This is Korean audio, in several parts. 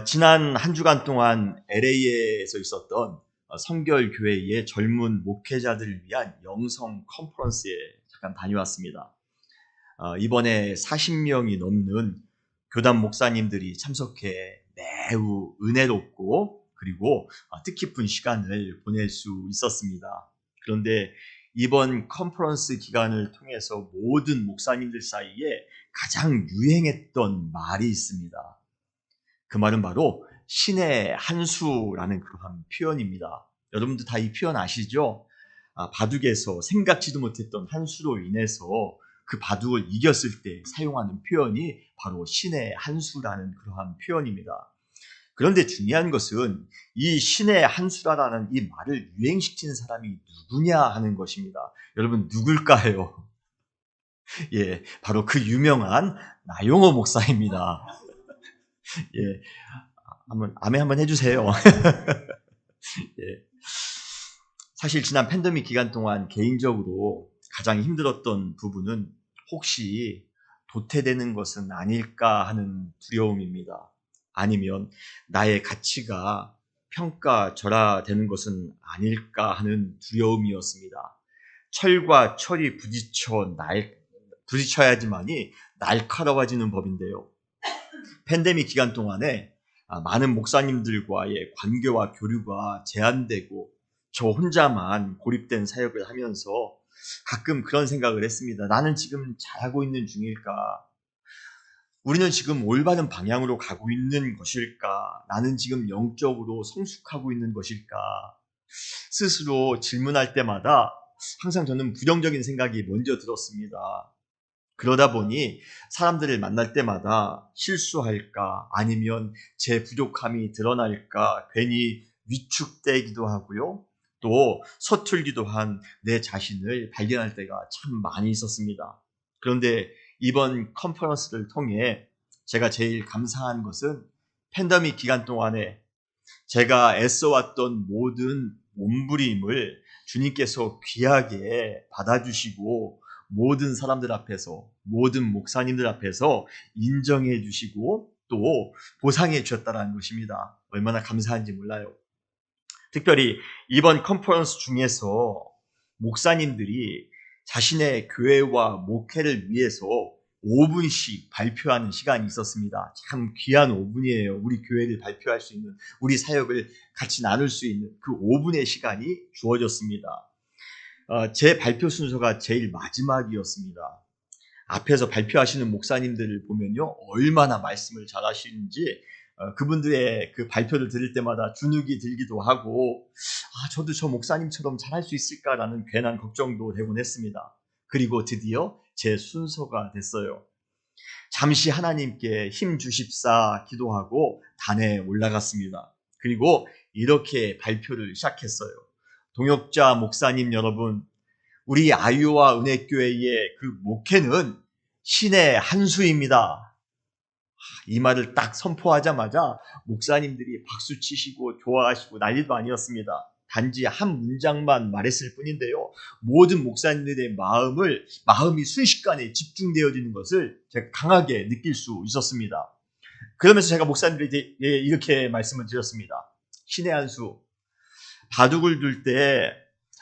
지난 한 주간 동안 LA에서 있었던 성결교회의 젊은 목회자들을 위한 영성 컨퍼런스에 잠깐 다녀왔습니다. 이번에 40명이 넘는 교단 목사님들이 참석해 매우 은혜롭고 그리고 뜻깊은 시간을 보낼 수 있었습니다. 그런데 이번 컨퍼런스 기간을 통해서 모든 목사님들 사이에 가장 유행했던 말이 있습니다. 그 말은 바로 신의 한 수라는 그러한 표현입니다. 여러분도 다 이 표현 아시죠? 바둑에서 생각지도 못했던 한 수로 인해서 그 바둑을 이겼을 때 사용하는 표현이 바로 신의 한 수라는 그러한 표현입니다. 그런데 중요한 것은 이 신의 한 수라는 이 말을 유행시킨 사람이 누구냐 하는 것입니다. 여러분 누굴까요? 예, 바로 그 유명한 나용호 목사입니다. 예, 아멘 한번 해주세요. 예. 사실 지난 팬데믹 기간 동안 개인적으로 가장 힘들었던 부분은 혹시 도태되는 것은 아닐까 하는 두려움입니다. 아니면 나의 가치가 평가절하되는 것은 아닐까 하는 두려움이었습니다. 철과 철이 부딪혀야지만이 날카로워지는 법인데요. 팬데믹 기간 동안에 많은 목사님들과의 관계와 교류가 제한되고 저 혼자만 고립된 사역을 하면서 가끔 그런 생각을 했습니다. 나는 지금 잘하고 있는 중일까? 우리는 지금 올바른 방향으로 가고 있는 것일까? 나는 지금 영적으로 성숙하고 있는 것일까? 스스로 질문할 때마다 항상 저는 부정적인 생각이 먼저 들었습니다. 그러다 보니 사람들을 만날 때마다 실수할까 아니면 제 부족함이 드러날까 괜히 위축되기도 하고요. 또 서툴기도 한 내 자신을 발견할 때가 참 많이 있었습니다. 그런데 이번 컨퍼런스를 통해 제가 제일 감사한 것은 팬데믹 기간 동안에 제가 애써왔던 모든 몸부림을 주님께서 귀하게 받아주시고 모든 사람들 앞에서, 모든 목사님들 앞에서 인정해 주시고 또 보상해 주셨다는 것입니다. 얼마나 감사한지 몰라요. 특별히 이번 컨퍼런스 중에서 목사님들이 자신의 교회와 목회를 위해서 5분씩 발표하는 시간이 있었습니다. 참 귀한 5분이에요. 우리 교회를 발표할 수 있는, 우리 사역을 같이 나눌 수 있는 그 5분의 시간이 주어졌습니다. 제 발표 순서가 제일 마지막이었습니다. 앞에서 발표하시는 목사님들을 보면요, 얼마나 말씀을 잘하시는지 그분들의 그 발표를 들을 때마다 주눅이 들기도 하고 저도 저 목사님처럼 잘할 수 있을까라는 괜한 걱정도 되곤 했습니다. 그리고 드디어 제 순서가 됐어요. 잠시 하나님께 힘 주십사 기도하고 단에 올라갔습니다. 그리고 이렇게 발표를 시작했어요. 동역자 목사님 여러분, 우리 아유와 은혜교회의 그 목회는 신의 한 수입니다. 이 말을 딱 선포하자마자 목사님들이 박수 치시고 좋아하시고 난리도 아니었습니다. 단지 한 문장만 말했을 뿐인데요. 모든 목사님들의 마음이 순식간에 집중되어지는 것을 제가 강하게 느낄 수 있었습니다. 그러면서 제가 목사님들에게 이렇게 말씀을 드렸습니다. 신의 한 수, 바둑을 둘 때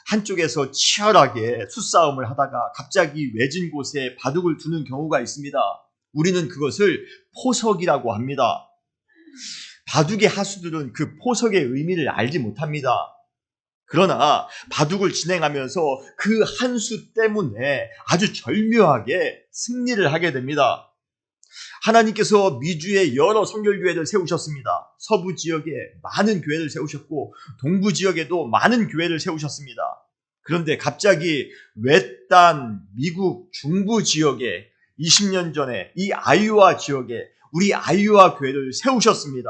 한쪽에서 치열하게 수싸움을 하다가 갑자기 외진 곳에 바둑을 두는 경우가 있습니다. 우리는 그것을 포석이라고 합니다. 바둑의 하수들은 그 포석의 의미를 알지 못합니다. 그러나 바둑을 진행하면서 그 한 수 때문에 아주 절묘하게 승리를 하게 됩니다. 하나님께서 미주에 여러 성결교회를 세우셨습니다. 서부 지역에 많은 교회를 세우셨고 동부 지역에도 많은 교회를 세우셨습니다. 그런데 갑자기 외딴 미국 중부 지역에 20년 전에 이 아이오와 지역에 우리 아이오와 교회를 세우셨습니다.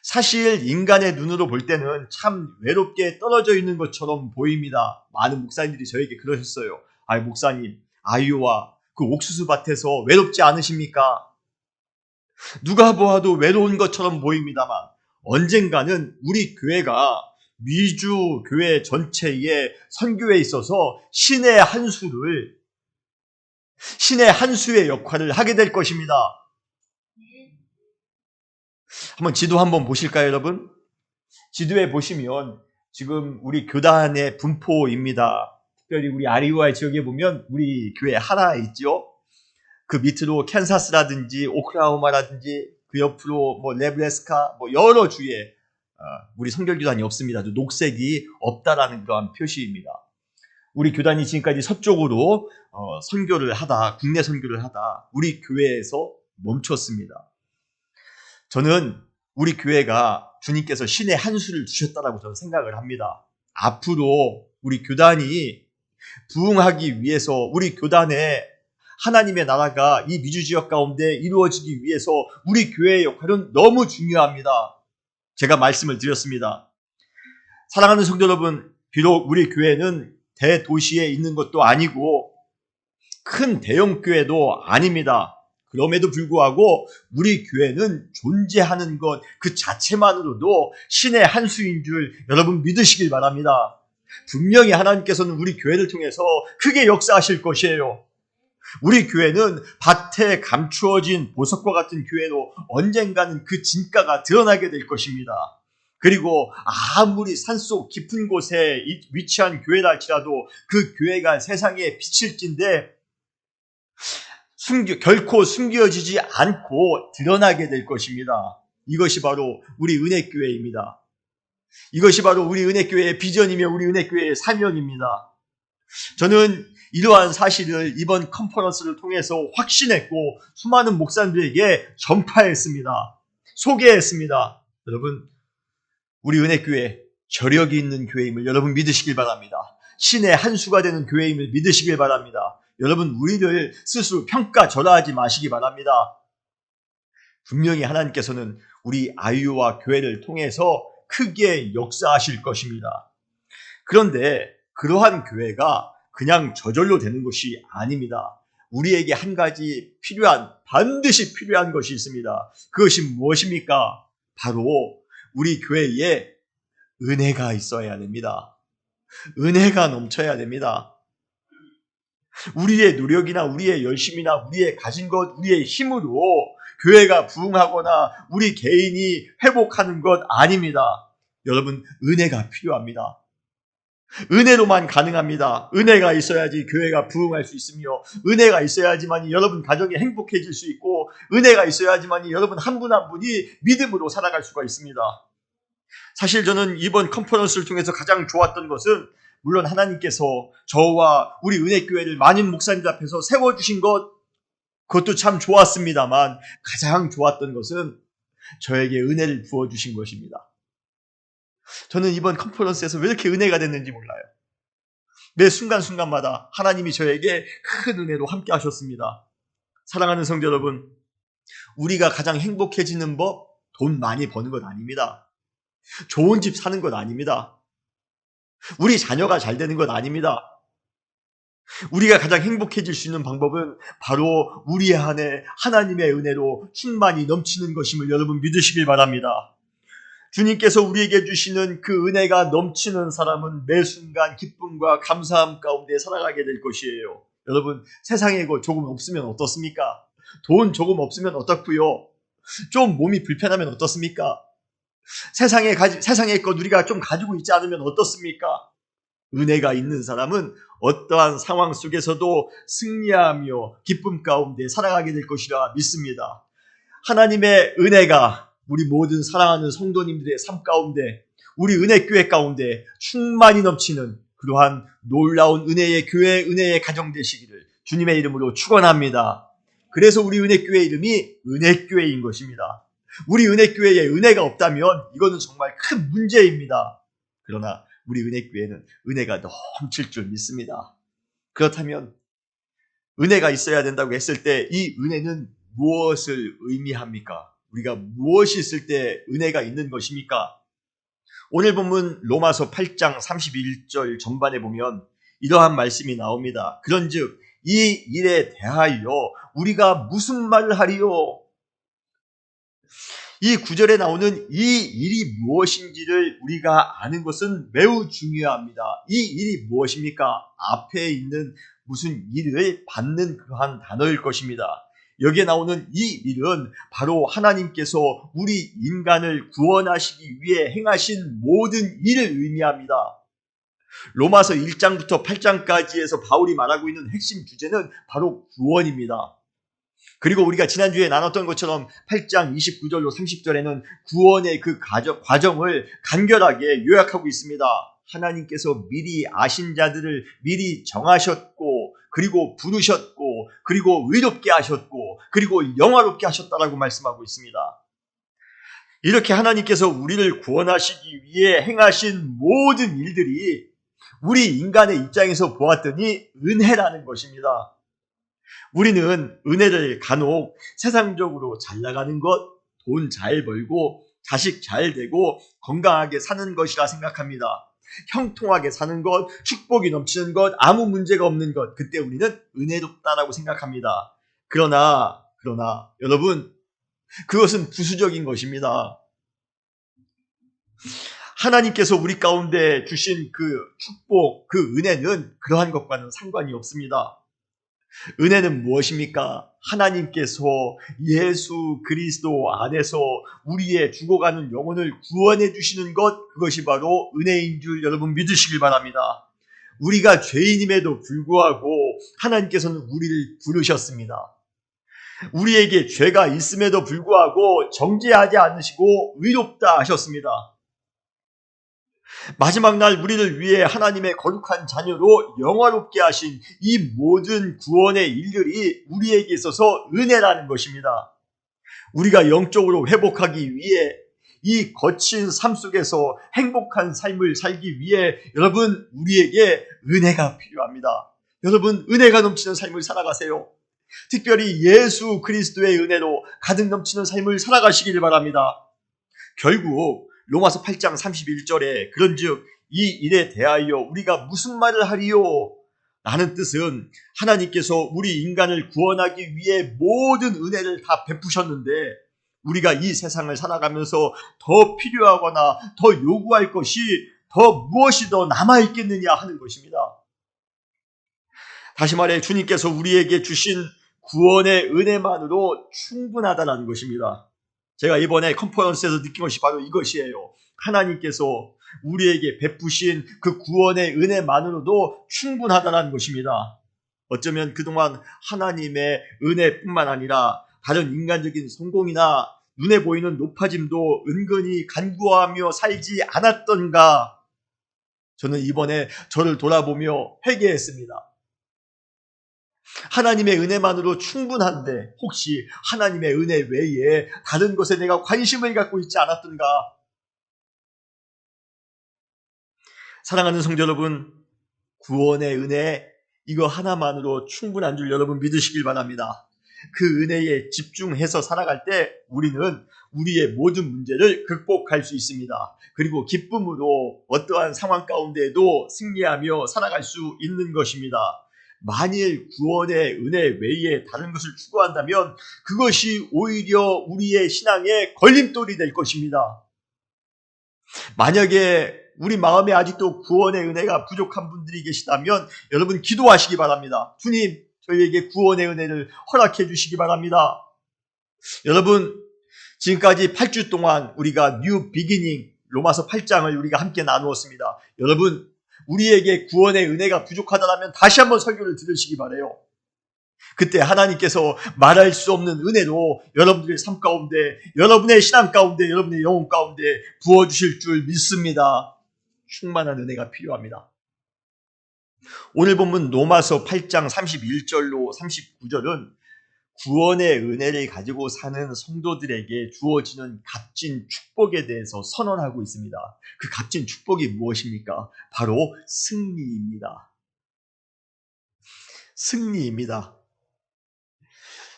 사실 인간의 눈으로 볼 때는 참 외롭게 떨어져 있는 것처럼 보입니다. 많은 목사님들이 저에게 그러셨어요. 목사님, 아이오와 그 옥수수 밭에서 외롭지 않으십니까? 누가 보아도 외로운 것처럼 보입니다만 언젠가는 우리 교회가 미주 교회 전체의 선교에 있어서 신의 한 수의 역할을 하게 될 것입니다. 한번 지도 한번 보실까요, 여러분? 지도에 보시면 지금 우리 교단의 분포입니다. 특별히 우리 아리우아 지역에 보면 우리 교회 하나 있죠. 그 밑으로 캔사스라든지 오클라호마라든지 그 옆으로 뭐 네브래스카 뭐 여러 주에 우리 선결교단이 없습니다. 녹색이 없다라는 그러한 표시입니다. 우리 교단이 지금까지 서쪽으로 선교를 하다, 국내 선교를 하다 우리 교회에서 멈췄습니다. 저는 우리 교회가 주님께서 신의 한 수를 주셨다라고 저는 생각을 합니다. 앞으로 우리 교단이 부흥하기 위해서 우리 교단에 하나님의 나라가 이 미주 지역 가운데 이루어지기 위해서 우리 교회의 역할은 너무 중요합니다. 제가 말씀을 드렸습니다. 사랑하는 성도 여러분, 비록 우리 교회는 대도시에 있는 것도 아니고 큰 대형 교회도 아닙니다. 그럼에도 불구하고 우리 교회는 존재하는 것 그 자체만으로도 신의 한 수인 줄 여러분 믿으시길 바랍니다. 분명히 하나님께서는 우리 교회를 통해서 크게 역사하실 것이에요. 우리 교회는 밭에 감추어진 보석과 같은 교회로 언젠가는 그 진가가 드러나게 될 것입니다. 그리고 아무리 산속 깊은 곳에 위치한 교회라 할지라도 그 교회가 세상에 비칠진데 결코 숨겨지지 않고 드러나게 될 것입니다. 이것이 바로 우리 은혜교회입니다. 이것이 바로 우리 은혜교회의 비전이며 우리 은혜교회의 사명입니다. 저는 이러한 사실을 이번 컨퍼런스를 통해서 확신했고 수많은 목사님들에게 전파했습니다. 소개했습니다. 여러분, 우리 은혜교회 저력이 있는 교회임을 여러분 믿으시길 바랍니다. 신의 한 수가 되는 교회임을 믿으시길 바랍니다. 여러분, 우리를 스스로 평가절하하지 마시기 바랍니다. 분명히 하나님께서는 우리 아이유와 교회를 통해서 크게 역사하실 것입니다. 그런데 그러한 교회가 그냥 저절로 되는 것이 아닙니다. 우리에게 한 가지 반드시 필요한 것이 있습니다. 그것이 무엇입니까? 바로 우리 교회에 은혜가 있어야 됩니다. 은혜가 넘쳐야 됩니다. 우리의 노력이나 우리의 열심이나 우리의 가진 것, 우리의 힘으로 교회가 부흥하거나 우리 개인이 회복하는 것 아닙니다. 여러분, 은혜가 필요합니다. 은혜로만 가능합니다. 은혜가 있어야지 교회가 부흥할 수 있으며 은혜가 있어야지만 여러분 가정이 행복해질 수 있고 은혜가 있어야지만 여러분 한 분 한 분이 믿음으로 살아갈 수가 있습니다. 사실 저는 이번 컨퍼런스를 통해서 가장 좋았던 것은 물론 하나님께서 저와 우리 은혜교회를 많은 목사님들 앞에서 세워주신 그것도 참 좋았습니다만 가장 좋았던 것은 저에게 은혜를 부어주신 것입니다. 저는 이번 컨퍼런스에서 왜 이렇게 은혜가 됐는지 몰라요. 매 순간순간마다 하나님이 저에게 큰 은혜로 함께 하셨습니다. 사랑하는 성도 여러분, 우리가 가장 행복해지는 법, 돈 많이 버는 것 아닙니다. 좋은 집 사는 것 아닙니다. 우리 자녀가 잘 되는 것 아닙니다. 우리가 가장 행복해질 수 있는 방법은 바로 우리 안에 하나님의 은혜로 충만히 넘치는 것임을 여러분 믿으시길 바랍니다. 주님께서 우리에게 주시는 그 은혜가 넘치는 사람은 매 순간 기쁨과 감사함 가운데 살아가게 될 것이에요. 여러분, 세상에 조금 없으면 어떻습니까? 돈 조금 없으면 어떻고요? 좀 몸이 불편하면 어떻습니까? 세상의 것 우리가 좀 가지고 있지 않으면 어떻습니까? 은혜가 있는 사람은 어떠한 상황 속에서도 승리하며 기쁨 가운데 살아가게 될 것이라 믿습니다. 하나님의 은혜가 우리 모든 사랑하는 성도님들의 삶 가운데 우리 은혜교회 가운데 충만히 넘치는 그러한 놀라운 은혜의 교회, 은혜의 가정 되시기를 주님의 이름으로 축원합니다. 그래서 우리 은혜교회 이름이 은혜교회인 것입니다. 우리 은혜교회에 은혜가 없다면 이거는 정말 큰 문제입니다. 그러나 우리 은혜교회는 은혜가 넘칠 줄 믿습니다. 그렇다면 은혜가 있어야 된다고 했을 때 이 은혜는 무엇을 의미합니까? 우리가 무엇이 있을 때 은혜가 있는 것입니까? 오늘 본문 로마서 8장 31절 전반에 보면 이러한 말씀이 나옵니다. 그런즉 이 일에 대하여 우리가 무슨 말을 하리요? 이 구절에 나오는 이 일이 무엇인지를 우리가 아는 것은 매우 중요합니다. 이 일이 무엇입니까? 앞에 있는 무슨 일을 받는 그러한 단어일 것입니다. 여기에 나오는 이 일은 바로 하나님께서 우리 인간을 구원하시기 위해 행하신 모든 일을 의미합니다. 로마서 1장부터 8장까지에서 바울이 말하고 있는 핵심 주제는 바로 구원입니다. 그리고 우리가 지난주에 나눴던 것처럼 8장 29절로 30절에는 구원의 그 과정을 간결하게 요약하고 있습니다. 하나님께서 미리 아신 자들을 미리 정하셨고, 그리고 부르셨고, 그리고 의롭게 하셨고, 그리고 영화롭게 하셨다라고 말씀하고 있습니다. 이렇게 하나님께서 우리를 구원하시기 위해 행하신 모든 일들이 우리 인간의 입장에서 보았더니 은혜라는 것입니다. 우리는 은혜를 간혹 세상적으로 잘 나가는 것, 돈 잘 벌고, 자식 잘 되고, 건강하게 사는 것이라 생각합니다. 형통하게 사는 것, 축복이 넘치는 것, 아무 문제가 없는 것, 그때 우리는 은혜롭다라고 생각합니다. 그러나 여러분, 그것은 부수적인 것입니다. 하나님께서 우리 가운데 주신 그 축복, 그 은혜는 그러한 것과는 상관이 없습니다. 은혜는 무엇입니까? 하나님께서 예수 그리스도 안에서 우리의 죽어가는 영혼을 구원해 주시는 것, 그것이 바로 은혜인 줄 여러분 믿으시길 바랍니다. 우리가 죄인임에도 불구하고 하나님께서는 우리를 부르셨습니다. 우리에게 죄가 있음에도 불구하고 정죄하지 않으시고 의롭다 하셨습니다. 마지막 날 우리를 위해 하나님의 거룩한 자녀로 영화롭게 하신 이 모든 구원의 일들이 우리에게 있어서 은혜라는 것입니다. 우리가 영적으로 회복하기 위해 이 거친 삶 속에서 행복한 삶을 살기 위해 여러분, 우리에게 은혜가 필요합니다. 여러분, 은혜가 넘치는 삶을 살아가세요. 특별히 예수 그리스도의 은혜로 가득 넘치는 삶을 살아가시길 바랍니다. 결국 로마서 8장 31절에 그런즉 이 일에 대하여 우리가 무슨 말을 하리요? 라는 뜻은 하나님께서 우리 인간을 구원하기 위해 모든 은혜를 다 베푸셨는데 우리가 이 세상을 살아가면서 더 필요하거나 더 요구할 것이 더 무엇이 더 남아있겠느냐 하는 것입니다. 다시 말해 주님께서 우리에게 주신 구원의 은혜만으로 충분하다는 것입니다. 제가 이번에 컨퍼런스에서 느낀 것이 바로 이것이에요. 하나님께서 우리에게 베푸신 그 구원의 은혜만으로도 충분하다는 것입니다. 어쩌면 그동안 하나님의 은혜뿐만 아니라 다른 인간적인 성공이나 눈에 보이는 높아짐도 은근히 간구하며 살지 않았던가? 저는 이번에 저를 돌아보며 회개했습니다. 하나님의 은혜만으로 충분한데 혹시 하나님의 은혜 외에 다른 것에 내가 관심을 갖고 있지 않았던가? 사랑하는 성도 여러분, 구원의 은혜 이거 하나만으로 충분한 줄 여러분 믿으시길 바랍니다. 그 은혜에 집중해서 살아갈 때 우리는 우리의 모든 문제를 극복할 수 있습니다. 그리고 기쁨으로 어떠한 상황 가운데에도 승리하며 살아갈 수 있는 것입니다. 만일 구원의 은혜 외에 다른 것을 추구한다면 그것이 오히려 우리의 신앙의 걸림돌이 될 것입니다. 만약에 우리 마음에 아직도 구원의 은혜가 부족한 분들이 계시다면 여러분 기도하시기 바랍니다. 주님, 저희에게 구원의 은혜를 허락해 주시기 바랍니다. 여러분, 지금까지 8주 동안 우리가 뉴 비기닝 로마서 8장을 우리가 함께 나누었습니다. 여러분, 우리에게 구원의 은혜가 부족하다면 다시 한번 설교를 들으시기 바라요. 그때 하나님께서 말할 수 없는 은혜로 여러분들의 삶 가운데, 여러분의 신앙 가운데, 여러분의 영혼 가운데 부어주실 줄 믿습니다. 충만한 은혜가 필요합니다. 오늘 본문 로마서 8장 31절로 39절은 구원의 은혜를 가지고 사는 성도들에게 주어지는 값진 축복에 대해서 선언하고 있습니다. 그 값진 축복이 무엇입니까? 바로 승리입니다. 승리입니다.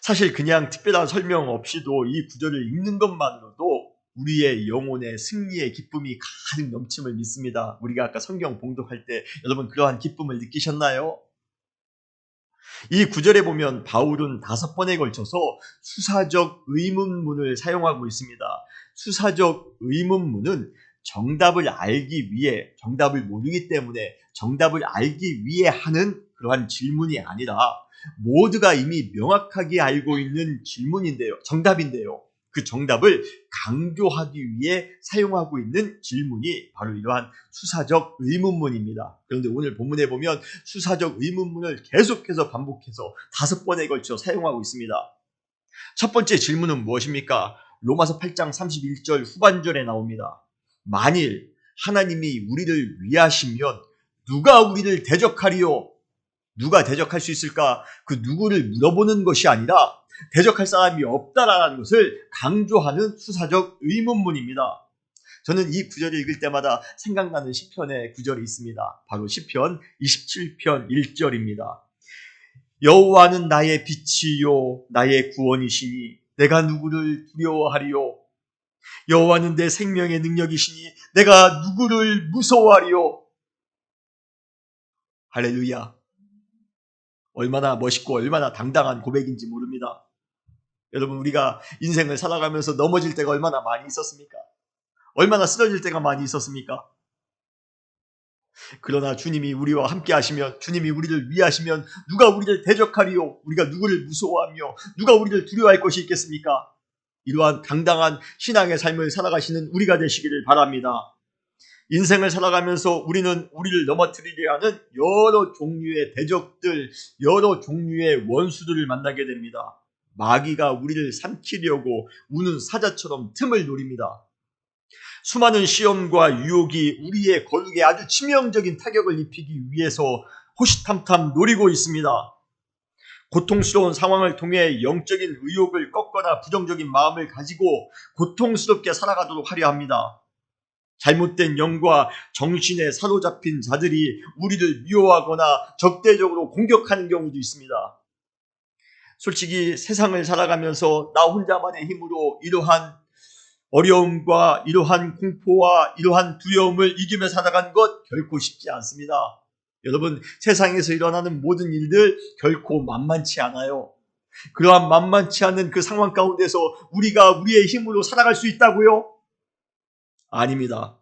사실 그냥 특별한 설명 없이도 이 구절을 읽는 것만으로도 우리의 영혼의 승리의 기쁨이 가득 넘침을 믿습니다. 우리가 아까 성경 봉독할 때 여러분 그러한 기쁨을 느끼셨나요? 이 구절에 보면 바울은 5번에 걸쳐서 수사적 의문문을 사용하고 있습니다. 수사적 의문문은 정답을 알기 위해, 정답을 모르기 때문에 정답을 알기 위해 하는 그러한 질문이 아니라 모두가 이미 명확하게 알고 있는 질문인데요. 정답인데요. 그 정답을 강조하기 위해 사용하고 있는 질문이 바로 이러한 수사적 의문문입니다. 그런데 오늘 본문에 보면 수사적 의문문을 계속해서 반복해서 5번에 걸쳐 사용하고 있습니다. 첫 번째 질문은 무엇입니까? 로마서 8장 31절 후반절에 나옵니다. 만일 하나님이 우리를 위하시면 누가 우리를 대적하리요? 누가 대적할 수 있을까? 그 누구를 물어보는 것이 아니라 대적할 사람이 없다라는 것을 강조하는 수사적 의문문입니다. 저는 이 구절을 읽을 때마다 생각나는 시편의 구절이 있습니다. 바로 시편 27편 1절입니다. 여호와는 나의 빛이요 나의 구원이시니 내가 누구를 두려워하리요? 여호와는 내 생명의 능력이시니 내가 누구를 무서워하리요? 할렐루야. 얼마나 멋있고 얼마나 당당한 고백인지 모릅니다. 여러분, 우리가 인생을 살아가면서 넘어질 때가 얼마나 많이 있었습니까? 얼마나 쓰러질 때가 많이 있었습니까? 그러나 주님이 우리와 함께 하시면, 주님이 우리를 위하시면 누가 우리를 대적하리요? 우리가 누구를 무서워하며 누가 우리를 두려워할 것이 있겠습니까? 이러한 당당한 신앙의 삶을 살아가시는 우리가 되시기를 바랍니다. 인생을 살아가면서 우리는 우리를 넘어뜨리려 하는 여러 종류의 대적들, 여러 종류의 원수들을 만나게 됩니다. 마귀가 우리를 삼키려고 우는 사자처럼 틈을 노립니다. 수많은 시험과 유혹이 우리의 거룩에 아주 치명적인 타격을 입히기 위해서 호시탐탐 노리고 있습니다. 고통스러운 상황을 통해 영적인 의욕을 꺾거나 부정적인 마음을 가지고 고통스럽게 살아가도록 하려 합니다. 잘못된 영과 정신에 사로잡힌 자들이 우리를 미워하거나 적대적으로 공격하는 경우도 있습니다. 솔직히 세상을 살아가면서 나 혼자만의 힘으로 이러한 어려움과 이러한 공포와 이러한 두려움을 이기며 살아가는 것 결코 쉽지 않습니다. 여러분, 세상에서 일어나는 모든 일들 결코 만만치 않아요. 그러한 만만치 않은 그 상황 가운데서 우리가 우리의 힘으로 살아갈 수 있다고요? 아닙니다.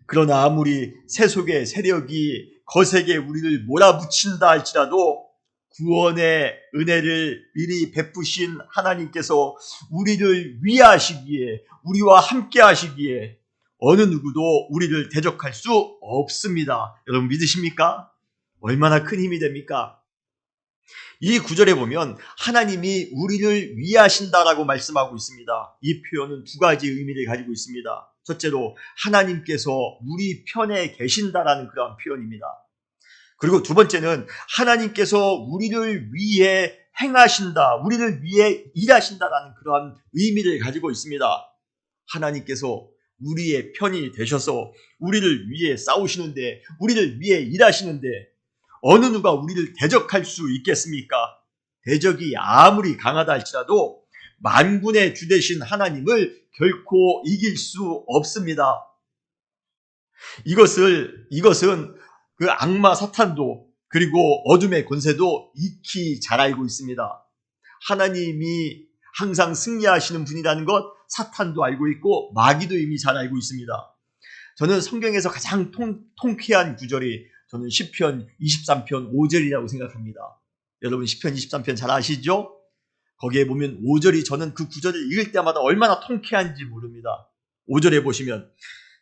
그러나 아무리 세속의 세력이 거세게 우리를 몰아붙인다 할지라도 구원의 은혜를 미리 베푸신 하나님께서 우리를 위하시기에, 우리와 함께 하시기에 어느 누구도 우리를 대적할 수 없습니다. 여러분 믿으십니까? 얼마나 큰 힘이 됩니까? 이 구절에 보면 하나님이 우리를 위하신다라고 말씀하고 있습니다. 이 표현은 두 가지 의미를 가지고 있습니다. 첫째로 하나님께서 우리 편에 계신다라는 그런 표현입니다. 그리고 두 번째는 하나님께서 우리를 위해 행하신다, 우리를 위해 일하신다라는 그러한 의미를 가지고 있습니다. 하나님께서 우리의 편이 되셔서 우리를 위해 싸우시는데, 우리를 위해 일하시는데 어느 누가 우리를 대적할 수 있겠습니까? 대적이 아무리 강하다 할지라도 만군의 주 되신 하나님을 결코 이길 수 없습니다. 이것은 그 악마 사탄도 그리고 어둠의 권세도 익히 잘 알고 있습니다. 하나님이 항상 승리하시는 분이라는 것 사탄도 알고 있고 마귀도 이미 잘 알고 있습니다. 저는 성경에서 가장 통쾌한 구절이 저는 시편 23편 5절이라고 생각합니다. 여러분 시편 23편 잘 아시죠? 거기에 보면 5절이 저는 그 구절을 읽을 때마다 얼마나 통쾌한지 모릅니다. 5절에 보시면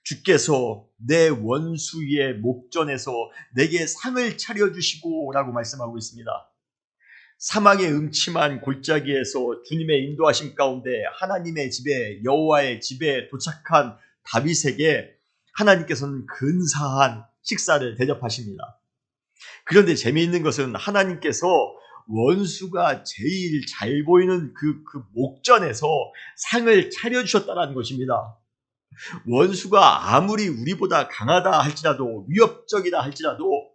주께서 내 원수의 목전에서 내게 상을 차려주시고 라고 말씀하고 있습니다. 사망의 음침한 골짜기에서 주님의 인도하심 가운데 하나님의 집에, 여호와의 집에 도착한 다윗에게 하나님께서는 근사한 식사를 대접하십니다. 그런데 재미있는 것은 하나님께서 원수가 제일 잘 보이는 그 목전에서 상을 차려주셨다는 것입니다. 원수가 아무리 우리보다 강하다 할지라도, 위협적이다 할지라도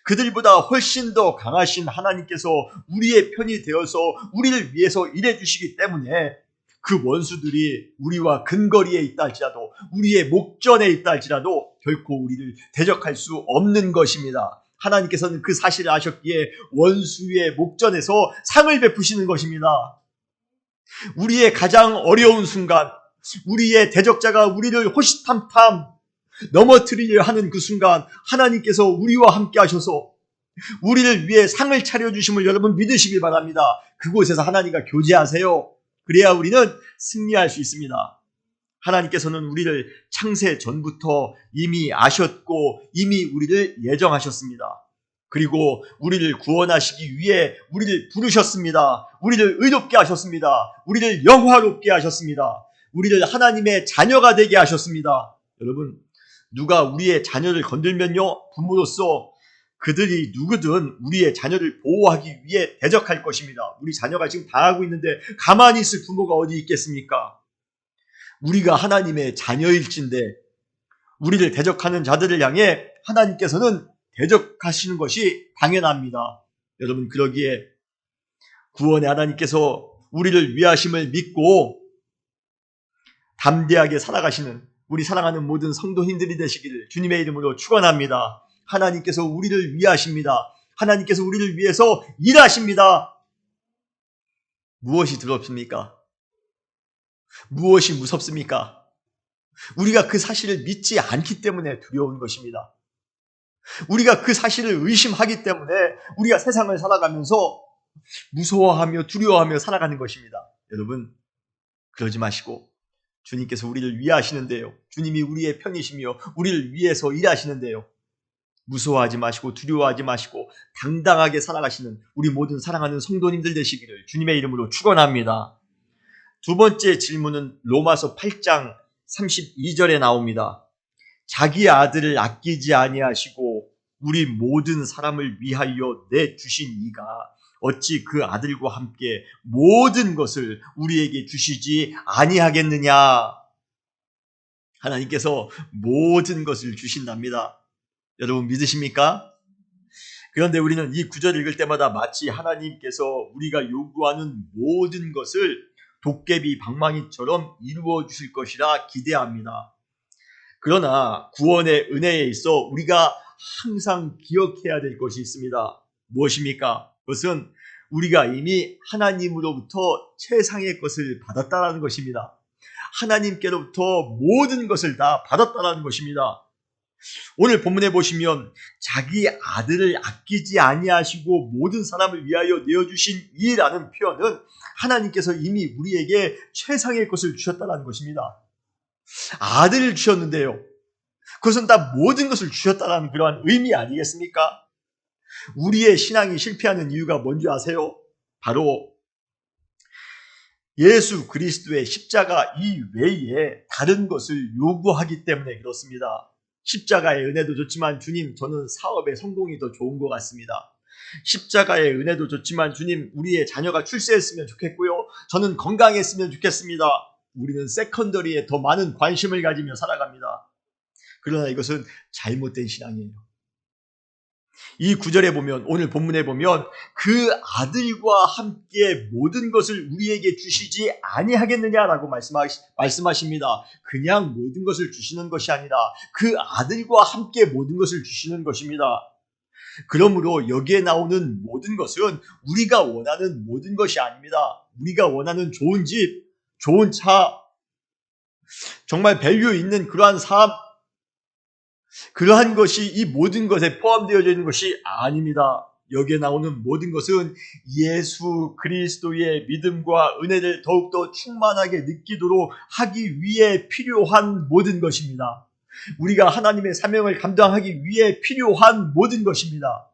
그들보다 훨씬 더 강하신 하나님께서 우리의 편이 되어서 우리를 위해서 일해주시기 때문에 그 원수들이 우리와 근거리에 있다 할지라도, 우리의 목전에 있다 할지라도 결코 우리를 대적할 수 없는 것입니다. 하나님께서는 그 사실을 아셨기에 원수의 목전에서 상을 베푸시는 것입니다. 우리의 가장 어려운 순간, 우리의 대적자가 우리를 호시탐탐 넘어뜨리려 하는 그 순간 하나님께서 우리와 함께 하셔서 우리를 위해 상을 차려주심을 여러분 믿으시길 바랍니다. 그곳에서 하나님과 교제하세요. 그래야 우리는 승리할 수 있습니다. 하나님께서는 우리를 창세 전부터 이미 아셨고 이미 우리를 예정하셨습니다. 그리고 우리를 구원하시기 위해 우리를 부르셨습니다. 우리를 의롭게 하셨습니다. 우리를 영화롭게 하셨습니다. 우리를 하나님의 자녀가 되게 하셨습니다. 여러분, 누가 우리의 자녀를 건들면요, 부모로서 그들이 누구든 우리의 자녀를 보호하기 위해 대적할 것입니다. 우리 자녀가 지금 당하고 있는데 가만히 있을 부모가 어디 있겠습니까? 우리가 하나님의 자녀일진데 우리를 대적하는 자들을 향해 하나님께서는 대적하시는 것이 당연합니다. 여러분, 그러기에 구원의 하나님께서 우리를 위하심을 믿고 담대하게 살아가시는 우리 사랑하는 모든 성도님들이 되시기를 주님의 이름으로 축원합니다. 하나님께서 우리를 위하십니다. 하나님께서 우리를 위해서 일하십니다. 무엇이 두렵습니까? 무엇이 무섭습니까? 우리가 그 사실을 믿지 않기 때문에 두려운 것입니다. 우리가 그 사실을 의심하기 때문에 우리가 세상을 살아가면서 무서워하며 두려워하며 살아가는 것입니다. 여러분, 그러지 마시고 주님께서 우리를 위하시는데요. 주님이 우리의 편이시며 우리를 위해서 일하시는데요. 무서워하지 마시고 두려워하지 마시고 당당하게 살아가시는 우리 모든 사랑하는 성도님들 되시기를 주님의 이름으로 축원합니다. 두 번째 질문은 로마서 8장 32절에 나옵니다. 자기 아들을 아끼지 아니하시고 우리 모든 사람을 위하여 내주신 이가 어찌 그 아들과 함께 모든 것을 우리에게 주시지 아니하겠느냐. 하나님께서 모든 것을 주신답니다. 여러분 믿으십니까? 그런데 우리는 이 구절을 읽을 때마다 마치 하나님께서 우리가 요구하는 모든 것을 도깨비 방망이처럼 이루어 주실 것이라 기대합니다. 그러나 구원의 은혜에 있어 우리가 항상 기억해야 될 것이 있습니다. 무엇입니까? 그것은 우리가 이미 하나님으로부터 최상의 것을 받았다는 것입니다. 하나님께로부터 모든 것을 다 받았다는 것입니다. 오늘 본문에 보시면 자기 아들을 아끼지 아니하시고 모든 사람을 위하여 내어주신 이라는 표현은 하나님께서 이미 우리에게 최상의 것을 주셨다는 것입니다. 아들을 주셨는데요. 그것은 다 모든 것을 주셨다는 그러한 의미 아니겠습니까? 우리의 신앙이 실패하는 이유가 뭔지 아세요? 바로 예수 그리스도의 십자가 이외에 다른 것을 요구하기 때문에 그렇습니다. 십자가의 은혜도 좋지만 주님, 저는 사업의 성공이 더 좋은 것 같습니다. 십자가의 은혜도 좋지만 주님, 우리의 자녀가 출세했으면 좋겠고요. 저는 건강했으면 좋겠습니다. 우리는 세컨더리에 더 많은 관심을 가지며 살아갑니다. 그러나 이것은 잘못된 신앙이에요. 이 구절에 보면, 오늘 본문에 보면 그 아들과 함께 모든 것을 우리에게 주시지 아니하겠느냐라고 말씀하십니다. 그냥 모든 것을 주시는 것이 아니라 그 아들과 함께 모든 것을 주시는 것입니다. 그러므로 여기에 나오는 모든 것은 우리가 원하는 모든 것이 아닙니다. 우리가 원하는 좋은 집, 좋은 차, 정말 밸류 있는 그러한 삶, 그러한 것이 이 모든 것에 포함되어 있는 것이 아닙니다. 여기에 나오는 모든 것은 예수 그리스도의 믿음과 은혜를 더욱더 충만하게 느끼도록 하기 위해 필요한 모든 것입니다. 우리가 하나님의 사명을 감당하기 위해 필요한 모든 것입니다.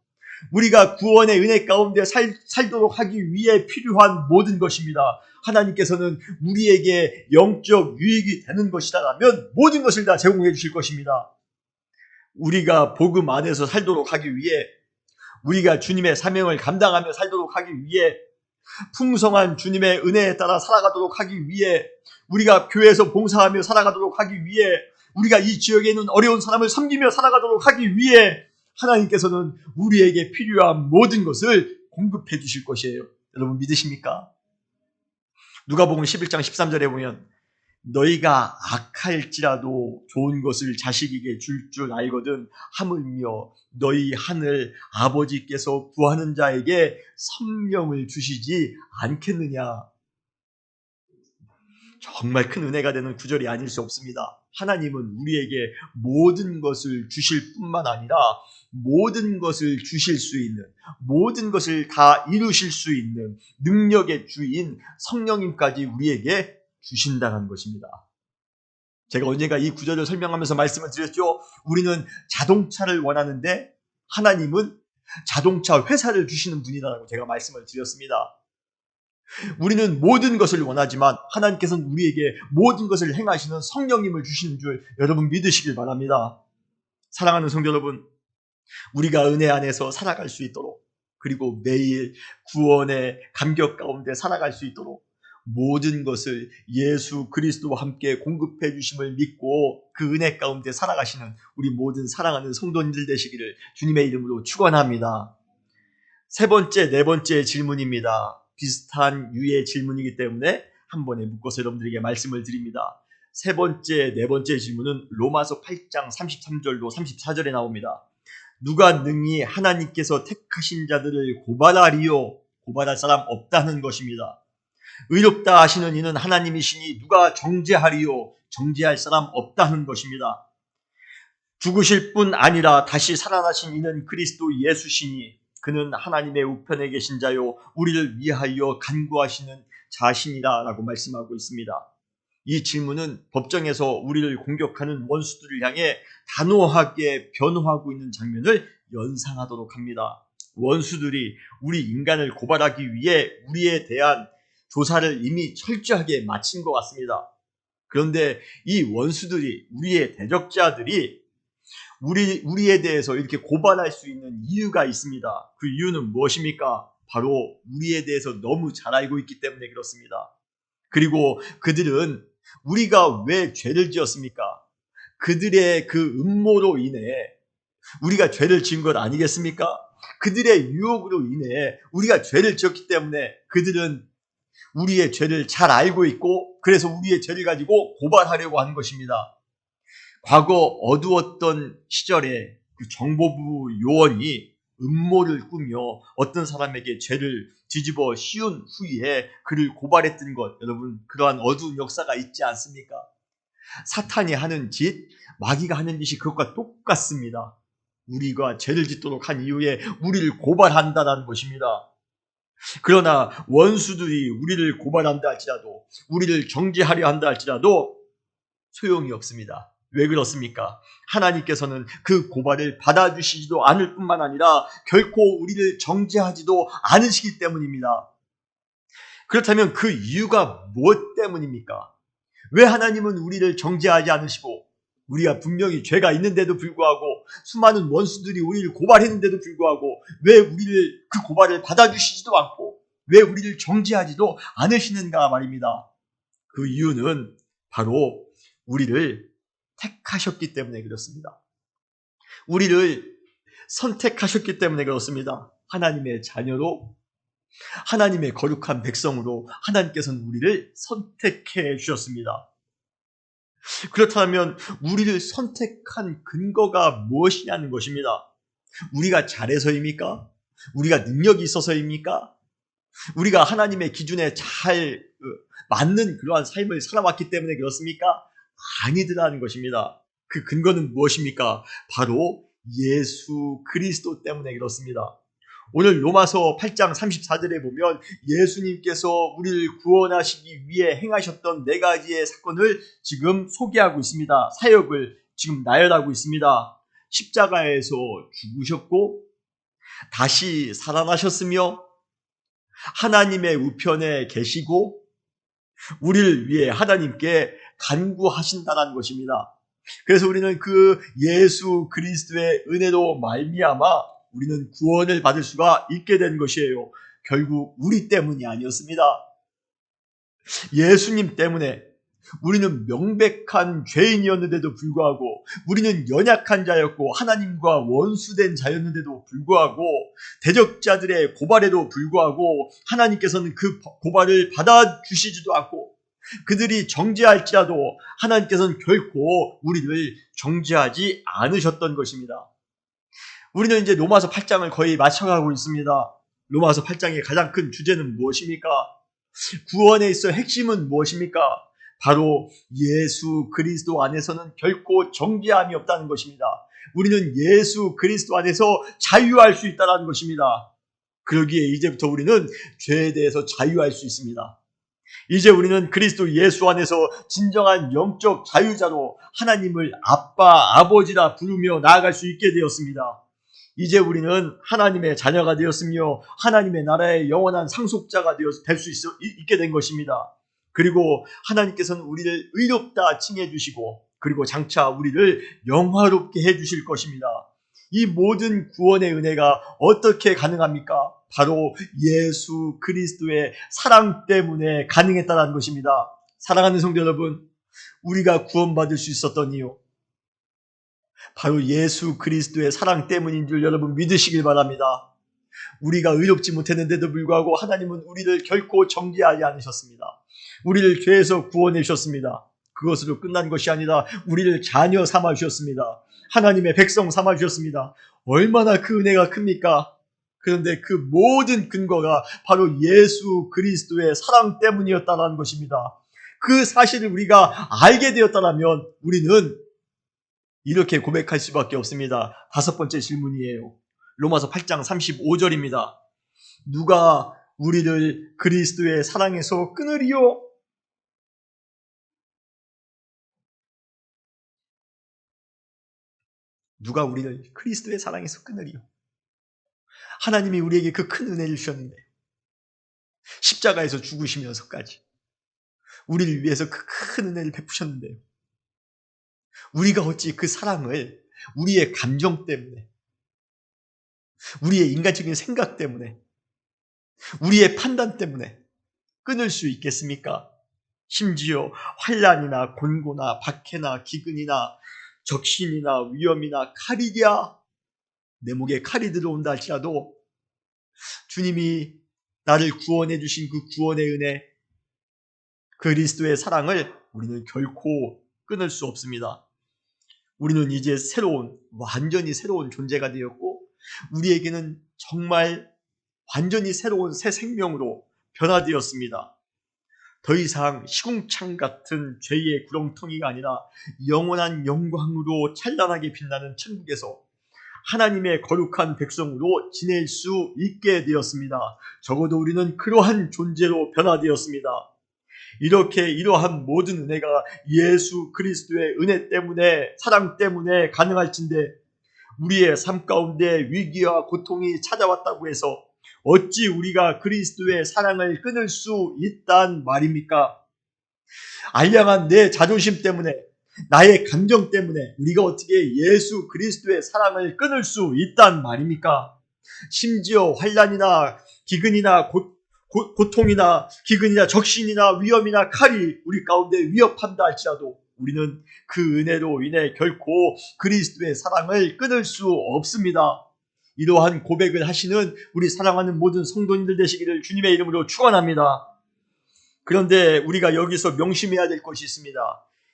우리가 구원의 은혜 가운데 살도록 하기 위해 필요한 모든 것입니다. 하나님께서는 우리에게 영적 유익이 되는 것이라면 모든 것을 다 제공해 주실 것입니다. 우리가 복음 안에서 살도록 하기 위해, 우리가 주님의 사명을 감당하며 살도록 하기 위해, 풍성한 주님의 은혜에 따라 살아가도록 하기 위해, 우리가 교회에서 봉사하며 살아가도록 하기 위해, 우리가 이 지역에 있는 어려운 사람을 섬기며 살아가도록 하기 위해 하나님께서는 우리에게 필요한 모든 것을 공급해 주실 것이에요. 여러분 믿으십니까? 누가복음 11장 13절에 보면 너희가 악할지라도 좋은 것을 자식에게 줄 줄 알거든 하물며 너희 하늘 아버지께서 구하는 자에게 성령을 주시지 않겠느냐. 정말 큰 은혜가 되는 구절이 아닐 수 없습니다. 하나님은 우리에게 모든 것을 주실 뿐만 아니라 모든 것을 주실 수 있는, 모든 것을 다 이루실 수 있는 능력의 주인 성령님까지 우리에게 주신다는 것입니다. 제가 언젠가 이 구절을 설명하면서 말씀을 드렸죠. 우리는 자동차를 원하는데 하나님은 자동차 회사를 주시는 분이라고 제가 말씀을 드렸습니다. 우리는 모든 것을 원하지만 하나님께서는 우리에게 모든 것을 행하시는 성령님을 주시는 줄 여러분 믿으시길 바랍니다. 사랑하는 성도 여러분, 우리가 은혜 안에서 살아갈 수 있도록, 그리고 매일 구원의 감격 가운데 살아갈 수 있도록 모든 것을 예수 그리스도와 함께 공급해 주심을 믿고 그 은혜 가운데 살아가시는 우리 모든 사랑하는 성도님들 되시기를 주님의 이름으로 축원합니다. 세 번째, 네 번째 질문입니다. 비슷한 유의 질문이기 때문에 한 번에 묶어서 여러분들에게 말씀을 드립니다. 세 번째, 네 번째 질문은 로마서 8장 33절로 34절에 나옵니다. 누가 능히 하나님께서 택하신 자들을 고발하리요? 고발할 사람 없다는 것입니다. 의롭다 하시는 이는 하나님이시니 누가 정죄하리요? 정죄할 사람 없다는 것입니다. 죽으실 뿐 아니라 다시 살아나신 이는 그리스도 예수시니 그는 하나님의 우편에 계신 자요 우리를 위하여 간구하시는 자신이라 라고 말씀하고 있습니다. 이 질문은 법정에서 우리를 공격하는 원수들을 향해 단호하게 변호하고 있는 장면을 연상하도록 합니다. 원수들이 우리 인간을 고발하기 위해 우리에 대한 조사를 이미 철저하게 마친 것 같습니다. 그런데 이 원수들이, 우리의 대적자들이 우리에 대해서 이렇게 고발할 수 있는 이유가 있습니다. 그 이유는 무엇입니까? 바로 우리에 대해서 너무 잘 알고 있기 때문에 그렇습니다. 그리고 그들은 우리가 왜 죄를 지었습니까? 그들의 그 음모로 인해 우리가 죄를 지은 것 아니겠습니까? 그들의 유혹으로 인해 우리가 죄를 지었기 때문에 그들은 우리의 죄를 잘 알고 있고 그래서 우리의 죄를 가지고 고발하려고 하는 것입니다. 과거 어두웠던 시절에 그 정보부 요원이 음모를 꾸며 어떤 사람에게 죄를 뒤집어 씌운 후에 그를 고발했던 것, 여러분 그러한 어두운 역사가 있지 않습니까? 사탄이 하는 짓, 마귀가 하는 짓이 그것과 똑같습니다. 우리가 죄를 짓도록 한 이후에 우리를 고발한다는 것입니다. 그러나 원수들이 우리를 고발한다 할지라도, 우리를 정죄하려 한다 할지라도 소용이 없습니다. 왜 그렇습니까? 하나님께서는 그 고발을 받아주시지도 않을 뿐만 아니라 결코 우리를 정죄하지도 않으시기 때문입니다. 그렇다면 그 이유가 무엇 때문입니까? 왜 하나님은 우리를 정죄하지 않으시고 우리가 분명히 죄가 있는데도 불구하고 수많은 원수들이 우리를 고발했는데도 불구하고 왜 우리를 그 고발을 받아주시지도 않고 왜 우리를 정죄하지도 않으시는가 말입니다. 그 이유는 바로 우리를 택하셨기 때문에 그렇습니다. 우리를 선택하셨기 때문에 그렇습니다. 하나님의 자녀로, 하나님의 거룩한 백성으로 하나님께서는 우리를 선택해 주셨습니다. 그렇다면 우리를 선택한 근거가 무엇이냐는 것입니다. 우리가 잘해서입니까? 우리가 능력이 있어서입니까? 우리가 하나님의 기준에 잘 맞는 그러한 삶을 살아왔기 때문에 그렇습니까? 아니더라는 것입니다. 그 근거는 무엇입니까? 바로 예수 그리스도 때문에 그렇습니다. 오늘 로마서 8장 34절에 보면 예수님께서 우리를 구원하시기 위해 행하셨던 네 가지의 사건을 지금 소개하고 있습니다. 사역을 지금 나열하고 있습니다. 십자가에서 죽으셨고 다시 살아나셨으며 하나님의 우편에 계시고 우리를 위해 하나님께 간구하신다는 것입니다. 그래서 우리는 그 예수 그리스도의 은혜로 말미암아 우리는 구원을 받을 수가 있게 된 것이에요. 결국 우리 때문이 아니었습니다. 예수님 때문에 우리는 명백한 죄인이었는데도 불구하고 우리는 연약한 자였고 하나님과 원수된 자였는데도 불구하고 대적자들의 고발에도 불구하고 하나님께서는 그 고발을 받아주시지도 않고 그들이 정죄할지라도 하나님께서는 결코 우리를 정죄하지 않으셨던 것입니다. 우리는 이제 로마서 8장을 거의 마쳐가고 있습니다. 로마서 8장의 가장 큰 주제는 무엇입니까? 구원에 있어 핵심은 무엇입니까? 바로 예수 그리스도 안에서는 결코 정죄함이 없다는 것입니다. 우리는 예수 그리스도 안에서 자유할 수 있다는 것입니다. 그러기에 이제부터 우리는 죄에 대해서 자유할 수 있습니다. 이제 우리는 그리스도 예수 안에서 진정한 영적 자유자로 하나님을 아빠, 아버지라 부르며 나아갈 수 있게 되었습니다. 이제 우리는 하나님의 자녀가 되었으며 하나님의 나라의 영원한 상속자가 될 수 있게 된 것입니다. 그리고 하나님께서는 우리를 의롭다 칭해 주시고 그리고 장차 우리를 영화롭게 해 주실 것입니다. 이 모든 구원의 은혜가 어떻게 가능합니까? 바로 예수 그리스도의 사랑 때문에 가능했다는 것입니다. 사랑하는 성도 여러분, 우리가 구원받을 수 있었던 이유, 바로 예수 그리스도의 사랑 때문인 줄 여러분 믿으시길 바랍니다. 우리가 의롭지 못했는데도 불구하고 하나님은 우리를 결코 정죄하지 않으셨습니다. 우리를 죄에서 구원해 주셨습니다. 그것으로 끝난 것이 아니라 우리를 자녀 삼아 주셨습니다. 하나님의 백성 삼아 주셨습니다. 얼마나 그 은혜가 큽니까? 그런데 그 모든 근거가 바로 예수 그리스도의 사랑 때문이었다는 것입니다. 그 사실을 우리가 알게 되었다면 우리는 이렇게 고백할 수밖에 없습니다. 다섯 번째 질문이에요. 로마서 8장 35절입니다. 누가 우리를 그리스도의 사랑에서 끊으리요? 누가 우리를 그리스도의 사랑에서 끊으리요? 하나님이 우리에게 그 큰 은혜를 주셨는데 십자가에서 죽으시면서까지 우리를 위해서 그 큰 은혜를 베푸셨는데요. 우리가 어찌 그 사랑을 우리의 감정 때문에, 우리의 인간적인 생각 때문에, 우리의 판단 때문에 끊을 수 있겠습니까? 심지어 환난이나 곤고나 박해나 기근이나 적신이나 위험이나 칼이랴, 내 목에 칼이 들어온다 할지라도 주님이 나를 구원해 주신 그 구원의 은혜, 그리스도의 사랑을 우리는 결코 끊을 수 없습니다. 우리는 이제 완전히 새로운 존재가 되었고 우리에게는 정말 완전히 새로운 새 생명으로 변화되었습니다. 더 이상 시궁창 같은 죄의 구렁텅이가 아니라 영원한 영광으로 찬란하게 빛나는 천국에서 하나님의 거룩한 백성으로 지낼 수 있게 되었습니다. 적어도 우리는 그러한 존재로 변화되었습니다. 이러한 모든 은혜가 예수 그리스도의 은혜 때문에, 사랑 때문에 가능할진데 우리의 삶 가운데 위기와 고통이 찾아왔다고 해서 어찌 우리가 그리스도의 사랑을 끊을 수 있단 말입니까? 알량한 내 자존심 때문에, 나의 감정 때문에 우리가 어떻게 예수 그리스도의 사랑을 끊을 수 있단 말입니까? 심지어 환난이나 기근이나 고통이나 기근이나 적신이나 위험이나 칼이 우리 가운데 위협한다 할지라도 우리는 그 은혜로 인해 결코 그리스도의 사랑을 끊을 수 없습니다. 이러한 고백을 하시는 우리 사랑하는 모든 성도님들 되시기를 주님의 이름으로 축원합니다. 그런데 우리가 여기서 명심해야 될 것이 있습니다.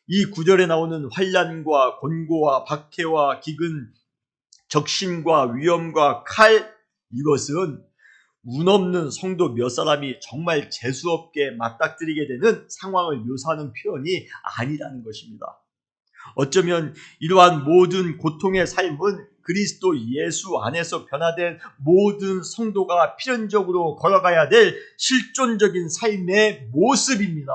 이 구절에 나오는 환난과 곤고와 박해와 기근, 적신과 위험과 칼, 이것은 운 없는 성도 몇 사람이 정말 재수없게 맞닥뜨리게 되는 상황을 묘사하는 표현이 아니라는 것입니다. 어쩌면 이러한 모든 고통의 삶은 그리스도 예수 안에서 변화된 모든 성도가 필연적으로 걸어가야 될 실존적인 삶의 모습입니다.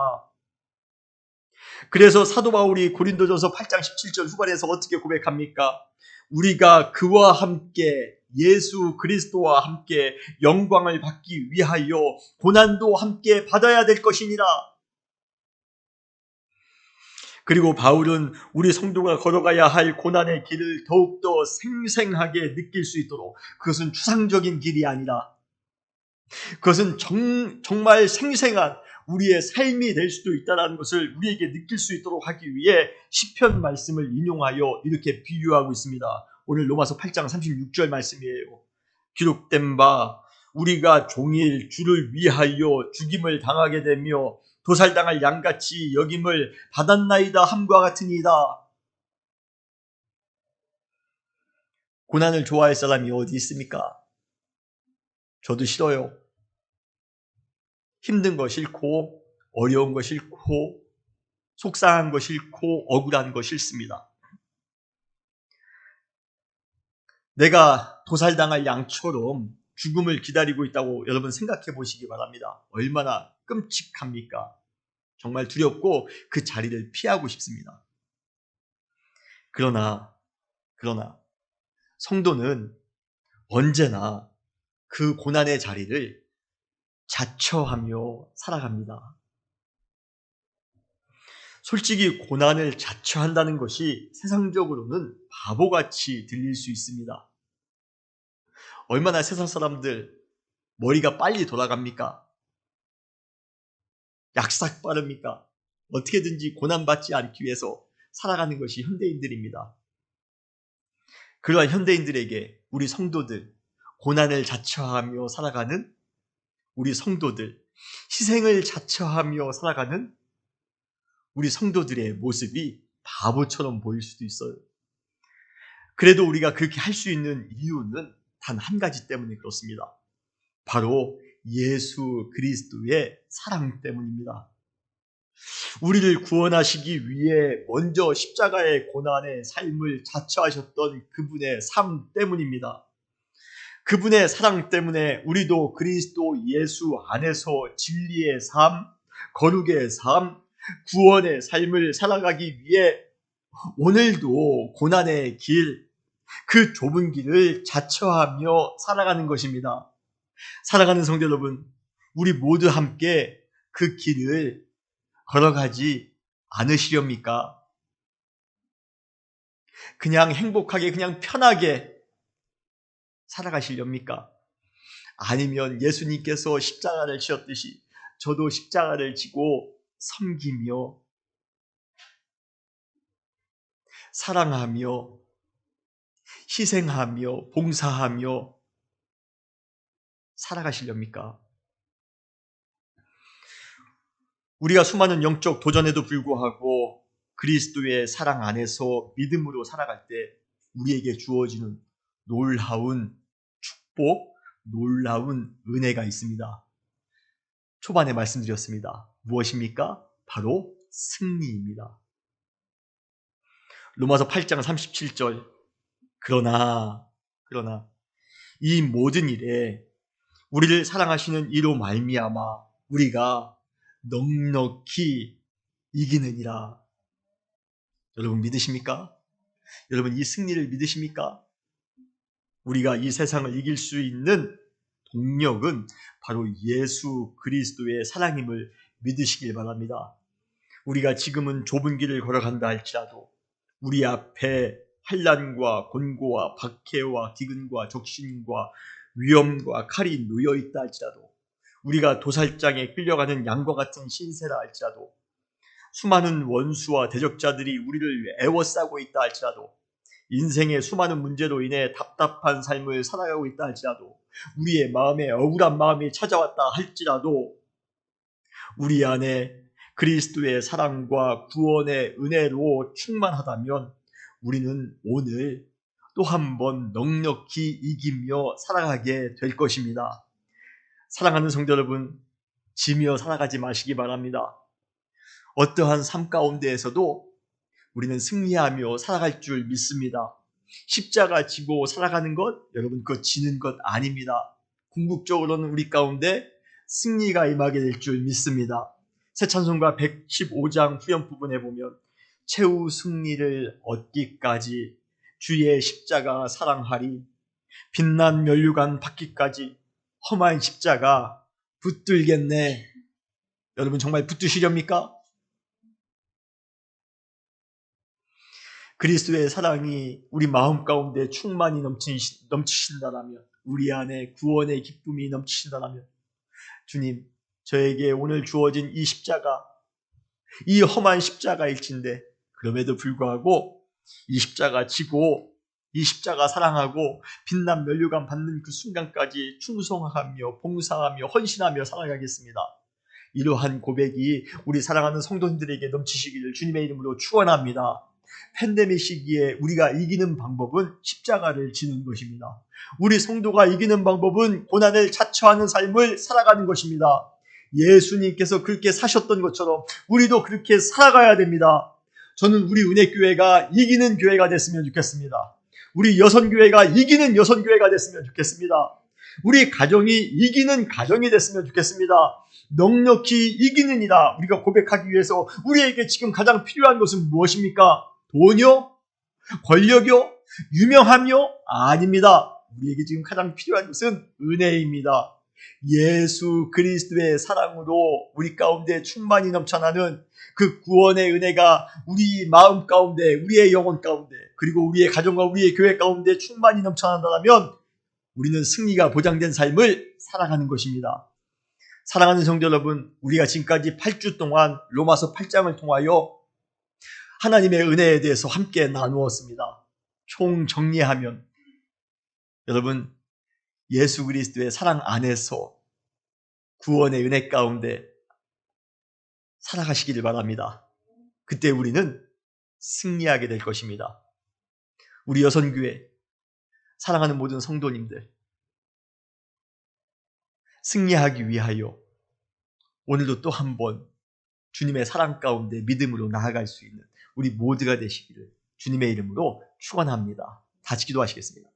그래서 사도 바울이 고린도전서 8장 17절 후반에서 어떻게 고백합니까? 우리가 그와 함께 예수 그리스도와 함께 영광을 받기 위하여 고난도 함께 받아야 될 것이니라. 그리고 바울은 우리 성도가 걸어가야 할 고난의 길을 더욱더 생생하게 느낄 수 있도록, 그것은 추상적인 길이 아니라 그것은 정말 생생한 우리의 삶이 될 수도 있다는 것을 우리에게 느낄 수 있도록 하기 위해 시편 말씀을 인용하여 이렇게 비유하고 있습니다. 오늘 로마서 8장 36절 말씀이에요. 기록된 바 우리가 종일 주를 위하여 죽임을 당하게 되며 도살당할 양같이 여김을 받았나이다 함과 같으니이다. 고난을 좋아할 사람이 어디 있습니까? 저도 싫어요. 힘든 거 싫고 어려운 거 싫고 속상한 거 싫고 억울한 거 싫습니다. 내가 도살당할 양처럼 죽음을 기다리고 있다고 여러분 생각해 보시기 바랍니다. 얼마나 끔찍합니까? 정말 두렵고 그 자리를 피하고 싶습니다. 그러나 성도는 언제나 그 고난의 자리를 자처하며 살아갑니다. 솔직히 고난을 자처한다는 것이 세상적으로는 바보같이 들릴 수 있습니다. 얼마나 세상 사람들 머리가 빨리 돌아갑니까? 약삭 빠릅니까? 어떻게든지 고난받지 않기 위해서 살아가는 것이 현대인들입니다. 그러한 현대인들에게 우리 성도들, 고난을 자처하며 살아가는 우리 성도들, 희생을 자처하며 살아가는 우리 성도들의 모습이 바보처럼 보일 수도 있어요. 그래도 우리가 그렇게 할 수 있는 이유는 단 한 가지 때문에 그렇습니다. 바로 예수 그리스도의 사랑 때문입니다. 우리를 구원하시기 위해 먼저 십자가의 고난의 삶을 자처하셨던 그분의 삶 때문입니다. 그분의 사랑 때문에 우리도 그리스도 예수 안에서 진리의 삶, 거룩의 삶, 구원의 삶을 살아가기 위해 오늘도 고난의 길, 그 좁은 길을 자처하며 살아가는 것입니다. 사랑하는 성도 여러분, 우리 모두 함께 그 길을 걸어가지 않으시렵니까? 그냥 행복하게, 그냥 편하게 살아가시렵니까? 아니면 예수님께서 십자가를 지었듯이 저도 십자가를 지고 섬기며 사랑하며 희생하며 봉사하며 살아가시렵니까? 우리가 수많은 영적 도전에도 불구하고 그리스도의 사랑 안에서 믿음으로 살아갈 때 우리에게 주어지는 놀라운 축복, 놀라운 은혜가 있습니다. 초반에 말씀드렸습니다. 무엇입니까? 바로 승리입니다. 로마서 8장 37절 그러나 이 모든 일에 우리를 사랑하시는 이로 말미암아 우리가 넉넉히 이기느니라. 여러분 믿으십니까? 여러분 이 승리를 믿으십니까? 우리가 이 세상을 이길 수 있는 동력은 바로 예수 그리스도의 사랑임을 믿으시길 바랍니다. 우리가 지금은 좁은 길을 걸어간다 할지라도 우리 앞에 환난과 곤고와 박해와 기근과 적신과 위험과 칼이 놓여 있다 할지라도 우리가 도살장에 끌려가는 양과 같은 신세라 할지라도 수많은 원수와 대적자들이 우리를 애워싸고 있다 할지라도 인생의 수많은 문제로 인해 답답한 삶을 살아가고 있다 할지라도 우리의 마음에 억울한 마음이 찾아왔다 할지라도 우리 안에 그리스도의 사랑과 구원의 은혜로 충만하다면 우리는 오늘 또 한 번 넉넉히 이기며 살아가게 될 것입니다. 사랑하는 성도 여러분, 지며 살아가지 마시기 바랍니다. 어떠한 삶 가운데에서도 우리는 승리하며 살아갈 줄 믿습니다. 십자가 지고 살아가는 것, 여러분 그거 지는 것 아닙니다. 궁극적으로는 우리 가운데 승리가 임하게 될 줄 믿습니다. 새 찬송가 115장 후렴 부분에 보면 최후 승리를 얻기까지 주의 십자가 사랑하리 빛난 면류관 받기까지 험한 십자가 붙들겠네. 여러분 정말 붙드시렵니까? 그리스도의 사랑이 우리 마음 가운데 충만히 넘치신다라면 우리 안에 구원의 기쁨이 넘치신다라면 주님 저에게 오늘 주어진 이 십자가 이 험한 십자가일진데 그럼에도 불구하고 이 십자가 지고 이 십자가 사랑하고 빛난 면류관 받는 그 순간까지 충성하며 봉사하며 헌신하며 살아가겠습니다. 이러한 고백이 우리 사랑하는 성도님들에게 넘치시기를 주님의 이름으로 축원합니다. 팬데믹 시기에 우리가 이기는 방법은 십자가를 지는 것입니다. 우리 성도가 이기는 방법은 고난을 자처하는 삶을 살아가는 것입니다. 예수님께서 그렇게 사셨던 것처럼 우리도 그렇게 살아가야 됩니다. 저는 우리 은혜교회가 이기는 교회가 됐으면 좋겠습니다. 우리 여선교회가 이기는 여선교회가 됐으면 좋겠습니다. 우리 가정이 이기는 가정이 됐으면 좋겠습니다. 넉넉히 이기는이다. 우리가 고백하기 위해서 우리에게 지금 가장 필요한 것은 무엇입니까? 돈이요? 권력이요? 유명함이요? 아닙니다. 우리에게 지금 가장 필요한 것은 은혜입니다. 예수 그리스도의 사랑으로 우리 가운데 충만히 넘쳐나는 그 구원의 은혜가 우리 마음 가운데, 우리의 영혼 가운데, 그리고 우리의 가정과 우리의 교회 가운데 충만히 넘쳐난다면 우리는 승리가 보장된 삶을 살아가는 것입니다. 사랑하는 성도 여러분, 우리가 지금까지 8주 동안 로마서 8장을 통하여 하나님의 은혜에 대해서 함께 나누었습니다. 총 정리하면 여러분, 예수 그리스도의 사랑 안에서 구원의 은혜 가운데 살아가시기를 바랍니다. 그때 우리는 승리하게 될 것입니다. 우리 여선교회 사랑하는 모든 성도님들, 승리하기 위하여 오늘도 또 한 번 주님의 사랑 가운데 믿음으로 나아갈 수 있는 우리 모두가 되시기를 주님의 이름으로 축원합니다. 같이 기도하시겠습니다.